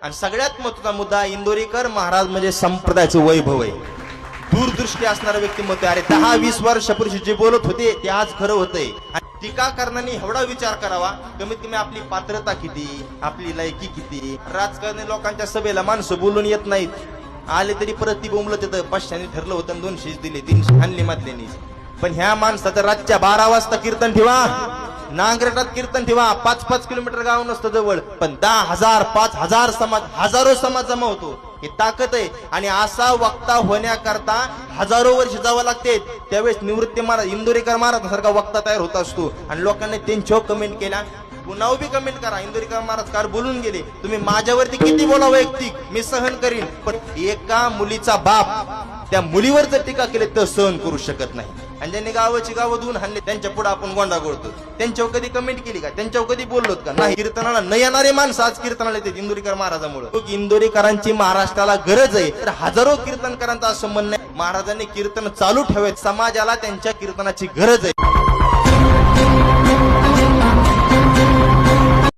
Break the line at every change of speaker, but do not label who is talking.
आणि सगळ्यात महत्त्वाचा मुद्दा, इंदोरीकर महाराज म्हणजे संप्रदायाचं वैभव आहे, दूरदृष्टी असणारं व्यक्तिमत्व. अरे 10-20 वर्षापूर्वी जे बोलत होते ते आज खरं होतंय. आणि टीका करणाऱ्यांनी एवढा विचार करावा, कमीत कमी आपली पात्रता किती, आपली लायकी किती. राजकारणी लोकांच्या सभेला माणसं बोलून येत नाहीत, आले तरी परत ती बोंबलत येतं. 500 ठरलं होतं, 200 दिले, 300 आणले मधल्यानी. पण ह्या माणसाचं रातच्या 12 वाजता कीर्तन ठेवा, नांगरटात कीर्तन ठेवा, 5-5 किलोमीटर गाव नसतं जवळ, पण 10,000 5,000 समाज, हजारो समाज जमा होतो. ही ताकद आहे. आणि असा वक्ता होण्याकरता हजारो वर्ष जावं लागते. त्यावेळेस निवृत्ती महाराज, इंदोरीकर महाराजांसारखा वक्ता तयार होत असतो. आणि लोकांनी त्यांच्यावर कमेंट केल्या, पुन्हा बी कमेंट करा, इंदोरीकर महाराज कार बोलून गेले, तुम्ही माझ्यावरती किती बोला वैयक्तिक, मी सहन करीन, पण एका मुलीचा बाप त्या मुलीवर जर टीका केली तर सहन करू शकत नाही. आणि ज्यांनी गावाची गावं धुवून हाणले त्यांच्या पुढे आपण गोंडा गोळतो. त्यांच्यावर कधी कमेंट केली का, त्यांच्यावर कधी बोललोत का? नाही. कीर्तनाला न येणारे माणसं आज कीर्तनाला येते इंदोरीकर महाराजांमुळे. इंदोरीकरांची महाराष्ट्राला गरज आहे. तर हजारो कीर्तनकारांचं असं म्हणणं आहे, महाराजांनी कीर्तन चालू ठेवायचं, समाजाला त्यांच्या कीर्तनाची गरज आहे.